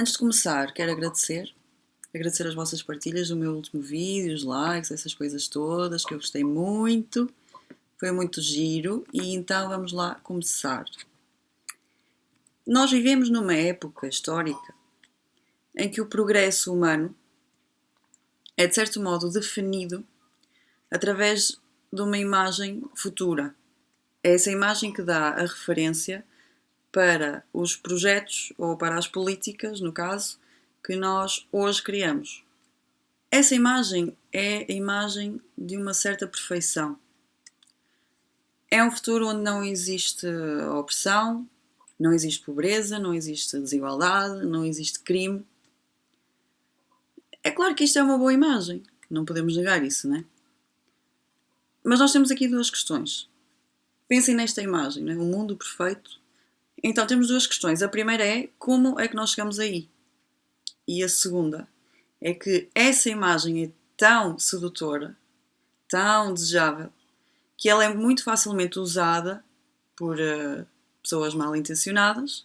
Antes de começar, quero agradecer as vossas partilhas do meu último vídeo, os likes, essas coisas todas, que eu gostei muito. Foi muito giro e então vamos lá começar. Nós vivemos numa época histórica em que o progresso humano é de certo modo definido através de uma imagem futura. É essa imagem que dá a referência para os projetos ou para as políticas, no caso, que nós hoje criamos. Essa imagem é a imagem de uma certa perfeição. É um futuro onde não existe opressão, não existe pobreza, não existe desigualdade, não existe crime. É claro que isto é uma boa imagem, não podemos negar isso, não é? Mas nós temos aqui duas questões. Pensem nesta imagem, não é? Um mundo perfeito. Então temos duas questões. A primeira é como é que nós chegamos aí? E a segunda é que essa imagem é tão sedutora, tão desejável, que ela é muito facilmente usada por pessoas mal intencionadas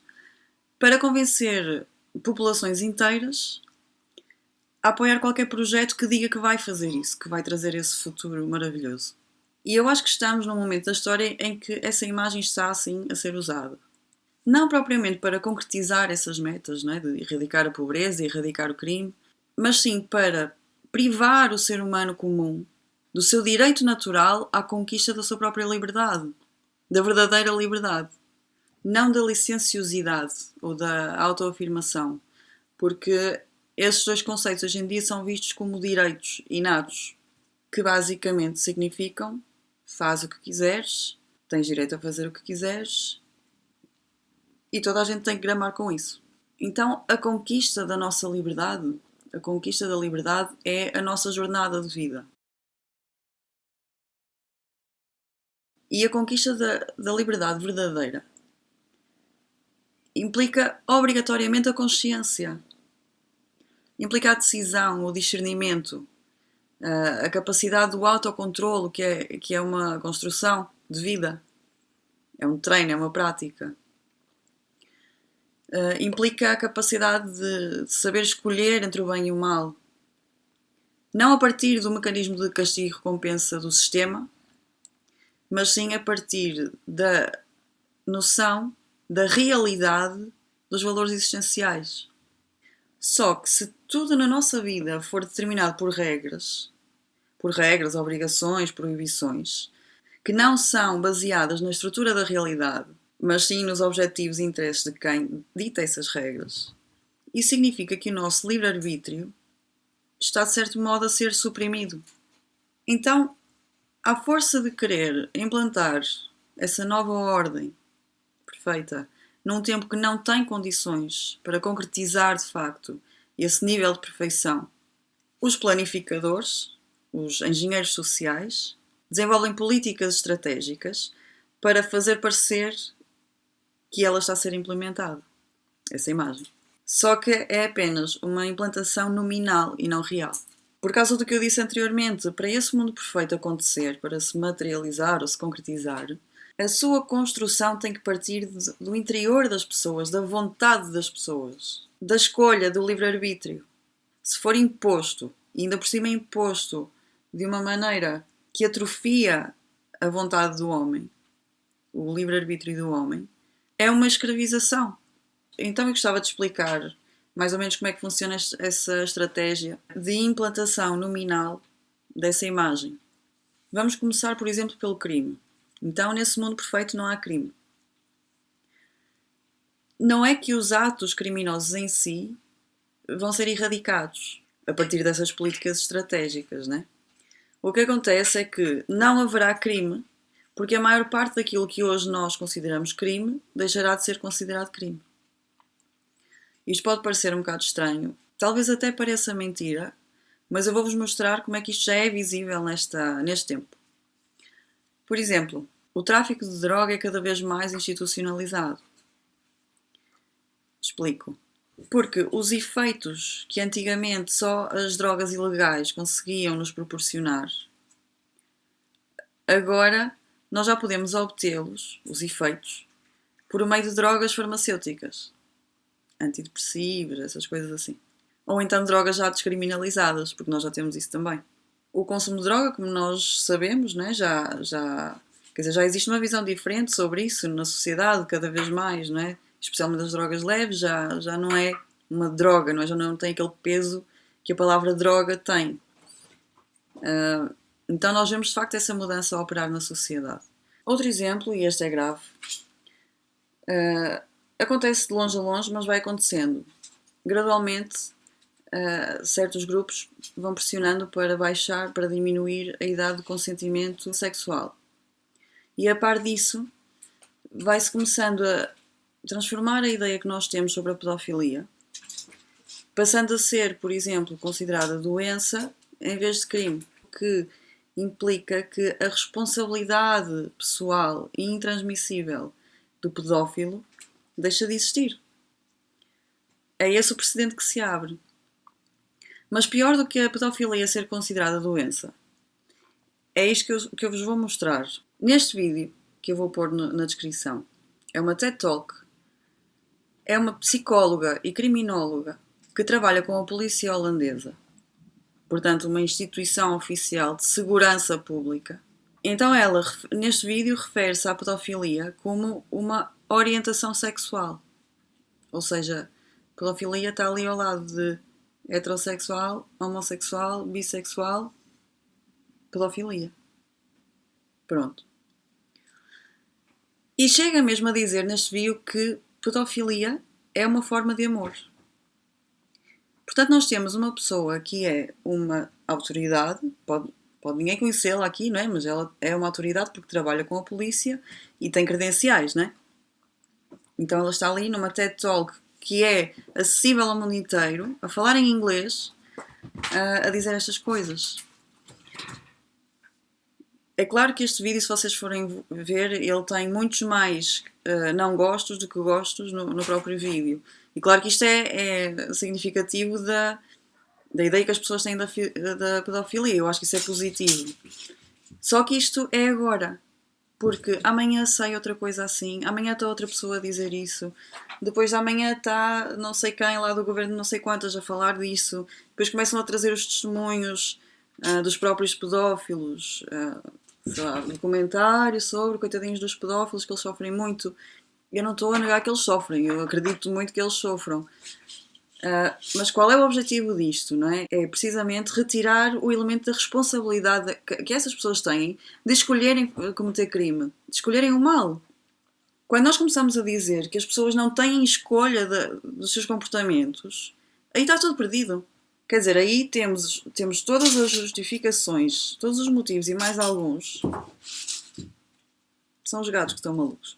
para convencer populações inteiras a apoiar qualquer projeto que diga que vai fazer isso, que vai trazer esse futuro maravilhoso. E eu acho que estamos num momento da história em que essa imagem está assim a ser usada. Não propriamente para concretizar essas metas, não é? De erradicar a pobreza e erradicar o crime, mas sim para privar o ser humano comum do seu direito natural à conquista da sua própria liberdade, da verdadeira liberdade, não da licenciosidade ou da autoafirmação, porque esses dois conceitos hoje em dia são vistos como direitos inatos, que basicamente significam faz o que quiseres, tens direito a fazer o que quiseres e toda a gente tem que gramar com isso. Então a conquista da nossa liberdade, a conquista da liberdade é a nossa jornada de vida. E a conquista da liberdade verdadeira implica obrigatoriamente a consciência, implica a decisão, o discernimento, a capacidade do autocontrolo, que é uma construção de vida, é um treino, é uma prática. Implica a capacidade de saber escolher entre o bem e o mal, não a partir do mecanismo de castigo e recompensa do sistema, mas sim a partir da noção da realidade dos valores existenciais. Só que se tudo na nossa vida for determinado por regras, obrigações, proibições, que não são baseadas na estrutura da realidade, mas sim nos objetivos e interesses de quem dita essas regras, isso significa que o nosso livre-arbítrio está de certo modo a ser suprimido. Então, à força de querer implantar essa nova ordem perfeita num tempo que não tem condições para concretizar de facto esse nível de perfeição, os planificadores, os engenheiros sociais, desenvolvem políticas estratégicas para fazer parecer que ela está a ser implementada, essa imagem. Só que é apenas uma implantação nominal e não real. Por causa do que eu disse anteriormente, para esse mundo perfeito acontecer, para se materializar ou se concretizar, a sua construção tem que partir do interior das pessoas, da vontade das pessoas, da escolha, do livre-arbítrio. Se for imposto, e ainda por cima imposto de uma maneira que atrofia a vontade do homem, o livre-arbítrio do homem, é uma escravização. Então eu gostava de explicar mais ou menos como é que funciona essa estratégia de implantação nominal dessa imagem. Vamos começar, por exemplo, pelo crime. Então, nesse mundo perfeito não há crime. Não é que os atos criminosos em si vão ser erradicados a partir dessas políticas estratégicas, né? O que acontece é que não haverá crime, porque a maior parte daquilo que hoje nós consideramos crime deixará de ser considerado crime. Isto pode parecer um bocado estranho, talvez até pareça mentira, mas eu vou-vos mostrar como é que isto já é visível neste tempo. Por exemplo, o tráfico de droga é cada vez mais institucionalizado. Explico. Porque os efeitos que antigamente só as drogas ilegais conseguiam nos proporcionar, agora nós já podemos obtê-los, os efeitos, por meio de drogas farmacêuticas. antidepressivos, essas coisas assim. Ou então drogas já descriminalizadas, porque nós já temos isso também. O consumo de droga, como nós sabemos, né, quer dizer, já existe uma visão diferente sobre isso na sociedade, cada vez mais, não é? Especialmente as drogas leves, já não é uma droga, não é? Já não tem aquele peso que a palavra droga tem. Então nós vemos de facto essa mudança a operar na sociedade. Outro exemplo, e este é grave, acontece de longe a longe, mas vai acontecendo. Gradualmente, certos grupos vão pressionando para baixar, para diminuir a idade de consentimento sexual. E a par disso, vai-se começando a transformar a ideia que nós temos sobre a pedofilia, passando a ser, por exemplo, considerada doença em vez de crime, que implica que a responsabilidade pessoal e intransmissível do pedófilo deixa de existir. É esse o precedente que se abre. Mas pior do que a pedofilia ser considerada doença, é isto que eu vos vou mostrar. Neste vídeo, que eu vou pôr na descrição, é uma TED Talk, é uma psicóloga e criminóloga que trabalha com a polícia holandesa, portanto uma instituição oficial de segurança pública. Então ela, neste vídeo, refere-se à pedofilia como uma orientação sexual. Ou seja, pedofilia está ali ao lado de heterossexual, homossexual, bissexual, pedofilia. Pronto. E chega mesmo a dizer neste vídeo que pedofilia é uma forma de amor. Portanto, nós temos uma pessoa que é uma autoridade, pode ninguém conhecê-la aqui, não é? Mas ela é uma autoridade porque trabalha com a polícia e tem credenciais, não é? Então ela está ali numa TED Talk que é acessível ao mundo inteiro, a falar em inglês, a dizer estas coisas. É claro que este vídeo, se vocês forem ver, ele tem muitos mais não gostos do que gostos no próprio vídeo. E claro que isto é significativo da ideia que as pessoas têm da pedofilia. Eu acho que isso é positivo. Só que isto é agora. Porque amanhã sai outra coisa assim, amanhã está outra pessoa a dizer isso, depois de amanhã está não sei quem lá do governo, não sei quantas, a falar disso, depois começam a trazer os testemunhos dos próprios pedófilos, sei lá, um comentário sobre coitadinhos dos pedófilos, que eles sofrem muito. Eu não estou a negar que eles sofrem, eu acredito muito que eles sofram. Mas qual é o objetivo disto, não é? É precisamente retirar o elemento da responsabilidade que essas pessoas têm de escolherem cometer crime, de escolherem o mal. Quando nós começamos a dizer que as pessoas não têm escolha dos seus comportamentos, aí está tudo perdido. Quer dizer, aí temos todas as justificações, todos os motivos e mais alguns. São os gatos que estão malucos.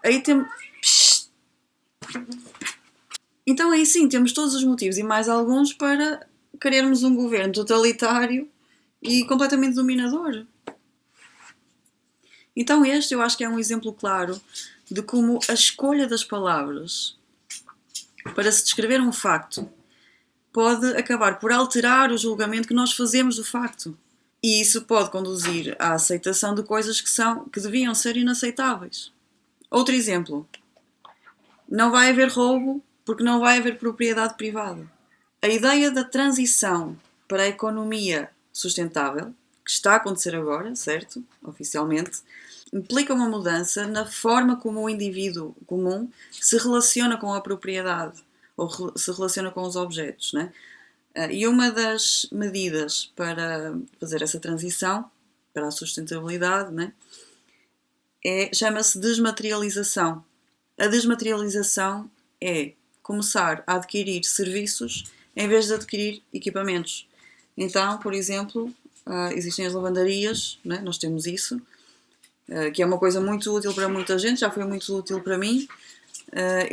Aí temos... Então aí sim, temos todos os motivos e mais alguns para querermos um governo totalitário e completamente dominador. Então este eu acho que é um exemplo claro de como a escolha das palavras para se descrever um facto pode acabar por alterar o julgamento que nós fazemos do facto. E isso pode conduzir à aceitação de coisas que deviam ser inaceitáveis. Outro exemplo. Não vai haver roubo porque não vai haver propriedade privada. A ideia da transição para a economia sustentável, que está a acontecer agora, certo? Oficialmente, implica uma mudança na forma como o indivíduo comum se relaciona com a propriedade ou se relaciona com os objetos, né? E uma das medidas para fazer essa transição para a sustentabilidade, né, chama-se desmaterialização. A desmaterialização é começar a adquirir serviços em vez de adquirir equipamentos. Então, por exemplo, existem as lavandarias, né? Nós temos isso, que é uma coisa muito útil para muita gente, já foi muito útil para mim,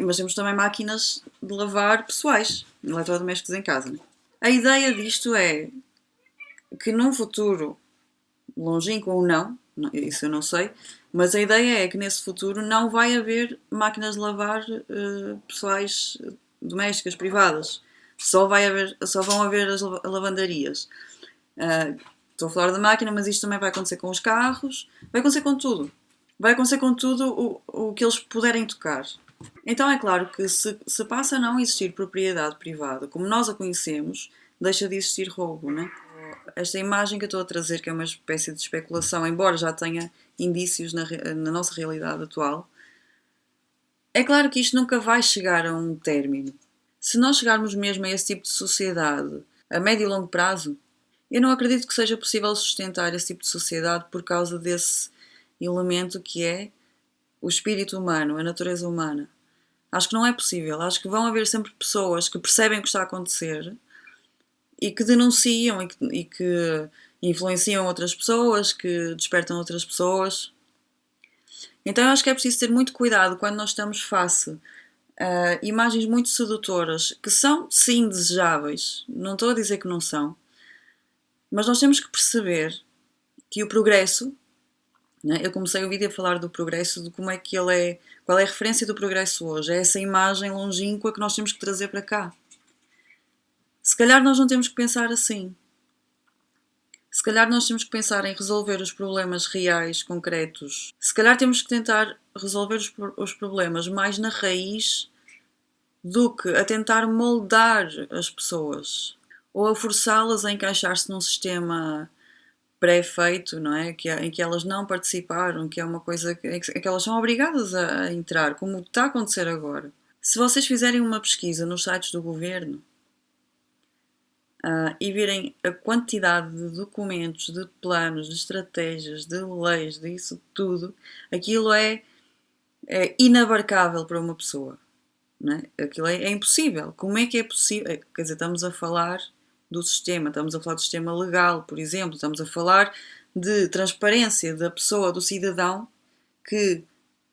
mas temos também máquinas de lavar pessoais, eletrodomésticos em casa. Né? A ideia disto é que num futuro longínquo ou não, isso eu não sei, mas a ideia é que nesse futuro não vai haver máquinas de lavar pessoais domésticas, privadas. Só vão haver as lavandarias. Estou a falar da máquina, mas isto também vai acontecer com os carros, vai acontecer com tudo. Vai acontecer com tudo o que eles puderem tocar. Então é claro que se passa a não existir propriedade privada, como nós a conhecemos, deixa de existir roubo, né? Esta imagem que eu estou a trazer, que é uma espécie de especulação, embora já tenha indícios na nossa realidade atual, é claro que isto nunca vai chegar a um término. Se nós chegarmos mesmo a esse tipo de sociedade a médio e longo prazo, eu não acredito que seja possível sustentar esse tipo de sociedade por causa desse elemento que é o espírito humano, a natureza humana. Acho que não é possível. Acho que vão haver sempre pessoas que percebem o que está a acontecer e que denunciam e que influenciam outras pessoas, que despertam outras pessoas. Então eu acho que é preciso ter muito cuidado quando nós estamos face a imagens muito sedutoras, que são sim desejáveis, não estou a dizer que não são, mas nós temos que perceber que o progresso, né? Eu comecei o vídeo a falar do progresso, de como é que ele é, qual é a referência do progresso hoje, é essa imagem longínqua que nós temos que trazer para cá. Se calhar nós não temos que pensar assim. Se calhar nós temos que pensar em resolver os problemas reais, concretos. Se calhar temos que tentar resolver os problemas mais na raiz do que a tentar moldar as pessoas ou a forçá-las a encaixar-se num sistema pré-feito, não é? Em que elas não participaram, que é uma coisa que elas são obrigadas a entrar, como está a acontecer agora. Se vocês fizerem uma pesquisa nos sites do governo, e virem a quantidade de documentos, de planos, de estratégias, de leis, disso tudo, aquilo é inabarcável para uma pessoa. Não é? Aquilo é impossível. Como é que é possível? Quer dizer, estamos a falar do sistema, estamos a falar do sistema legal, por exemplo, estamos a falar de transparência da pessoa, do cidadão, que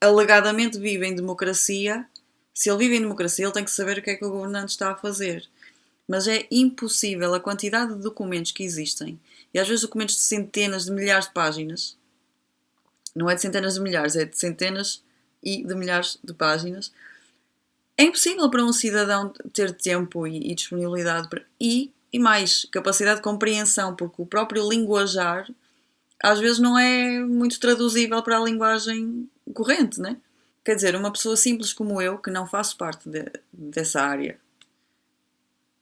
alegadamente vive em democracia. Se ele vive em democracia, ele tem que saber o que é que o governante está a fazer. Mas é impossível a quantidade de documentos que existem, e às vezes documentos de centenas de milhares de páginas, não é de centenas de milhares, é de centenas e de milhares de páginas. É impossível para um cidadão ter tempo e disponibilidade e mais capacidade de compreensão, porque o próprio linguajar às vezes não é muito traduzível para a linguagem corrente, né? Quer dizer, uma pessoa simples como eu, que não faço parte dessa área,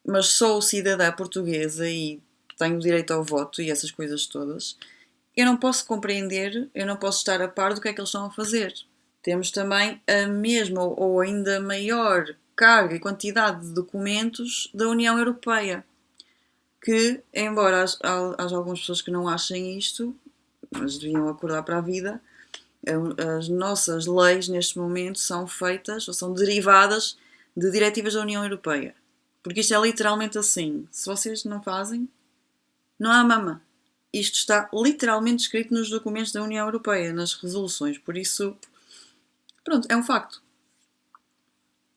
mas sou cidadã portuguesa e tenho direito ao voto e essas coisas todas, eu não posso compreender, eu não posso estar a par do que é que eles estão a fazer. Temos também a mesma ou ainda maior carga e quantidade de documentos da União Europeia, que, embora haja algumas pessoas que não achem isto, mas deviam acordar para a vida, as nossas leis neste momento são feitas ou são derivadas de diretivas da União Europeia. Porque isto é literalmente assim. Se vocês não fazem, não há mama. Isto está literalmente escrito nos documentos da União Europeia, nas resoluções. Por isso, pronto, é um facto.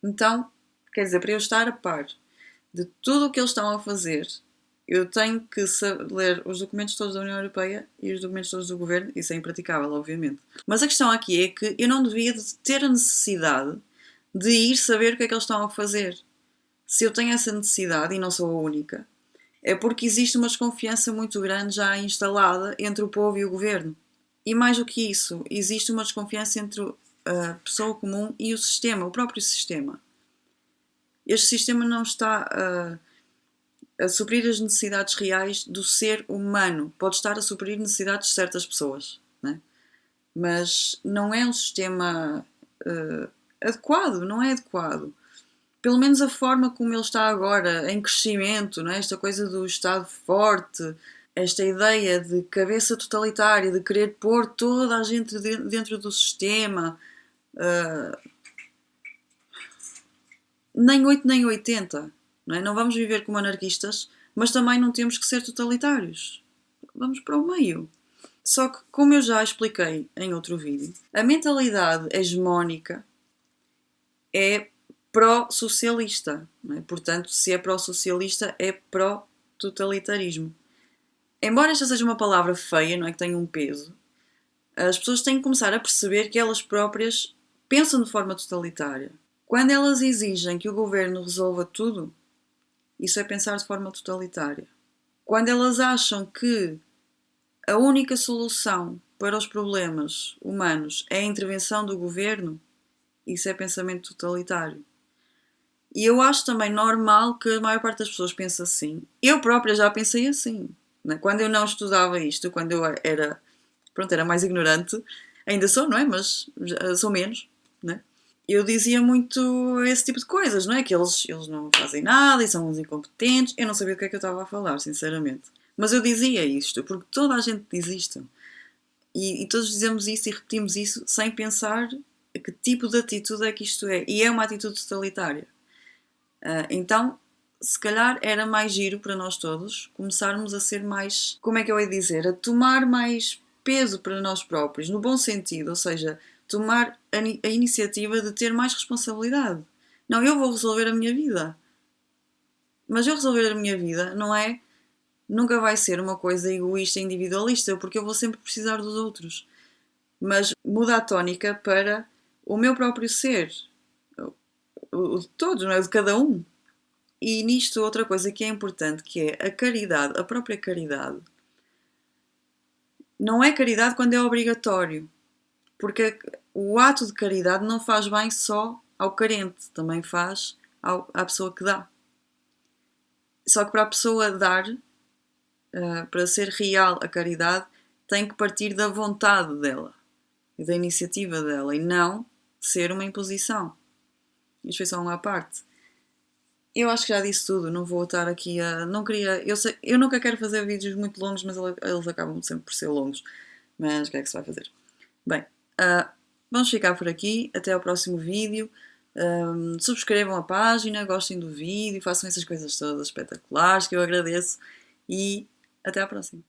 Então, quer dizer, para eu estar a par de tudo o que eles estão a fazer, eu tenho que ler os documentos todos da União Europeia e os documentos todos do Governo. Isso é impraticável, obviamente. Mas a questão aqui é que eu não devia ter a necessidade de ir saber o que é que eles estão a fazer. Se eu tenho essa necessidade, e não sou a única, é porque existe uma desconfiança muito grande já instalada entre o povo e o governo. E mais do que isso, existe uma desconfiança entre a pessoa comum e o sistema, o próprio sistema. Este sistema não está a suprir as necessidades reais do ser humano. Pode estar a suprir necessidades de certas pessoas, né? Mas não é um sistema adequado, não é adequado. Pelo menos a forma como ele está agora, em crescimento, não é? Esta coisa do Estado forte, esta ideia de cabeça totalitária, de querer pôr toda a gente dentro do sistema, nem 8 nem 80, não é? Não vamos viver como anarquistas, mas também não temos que ser totalitários. Vamos para o meio. Só que, como eu já expliquei em outro vídeo, a mentalidade hegemónica é pró-socialista. Não é? Portanto, se é pró-socialista, é pró-totalitarismo. Embora esta seja uma palavra feia, não é, que tenha um peso, as pessoas têm que começar a perceber que elas próprias pensam de forma totalitária. Quando elas exigem que o governo resolva tudo, isso é pensar de forma totalitária. Quando elas acham que a única solução para os problemas humanos é a intervenção do governo, isso é pensamento totalitário. E eu acho também normal que a maior parte das pessoas pense assim. Eu própria já pensei assim. Né? Quando eu não estudava isto, quando eu era, pronto, era mais ignorante, ainda sou, não é? Mas sou menos, né? Eu dizia muito esse tipo de coisas, não é? Que eles não fazem nada e são uns incompetentes. Eu não sabia do que é que eu estava a falar, sinceramente. Mas eu dizia isto, porque toda a gente diz isto. E todos dizemos isso e repetimos isso sem pensar que tipo de atitude é que isto é. E é uma atitude totalitária. Então, se calhar era mais giro para nós todos começarmos a ser mais, como é que eu ia dizer, a tomar mais peso para nós próprios, no bom sentido, ou seja, tomar a iniciativa de ter mais responsabilidade. Não, eu vou resolver a minha vida. Mas eu resolver a minha vida não é, nunca vai ser uma coisa egoísta, individualista, porque eu vou sempre precisar dos outros. Mas muda a tónica para o meu próprio ser, o de todos, não é? O de cada um. E nisto outra coisa que é importante, que é a caridade, a própria caridade. Não é caridade quando é obrigatório, porque o ato de caridade não faz bem só ao carente, também faz à pessoa que dá. Só que para a pessoa dar, para ser real a caridade, tem que partir da vontade dela e da iniciativa dela e não ser uma imposição. Isto foi só uma parte. Eu acho que já disse tudo, não vou estar aqui a. Não queria. Eu nunca quero fazer vídeos muito longos, mas eles acabam sempre por ser longos. Mas o que é que se vai fazer? Bem, vamos ficar por aqui. Até ao próximo vídeo. Subscrevam a página, gostem do vídeo, façam essas coisas todas espetaculares que eu agradeço. E até à próxima.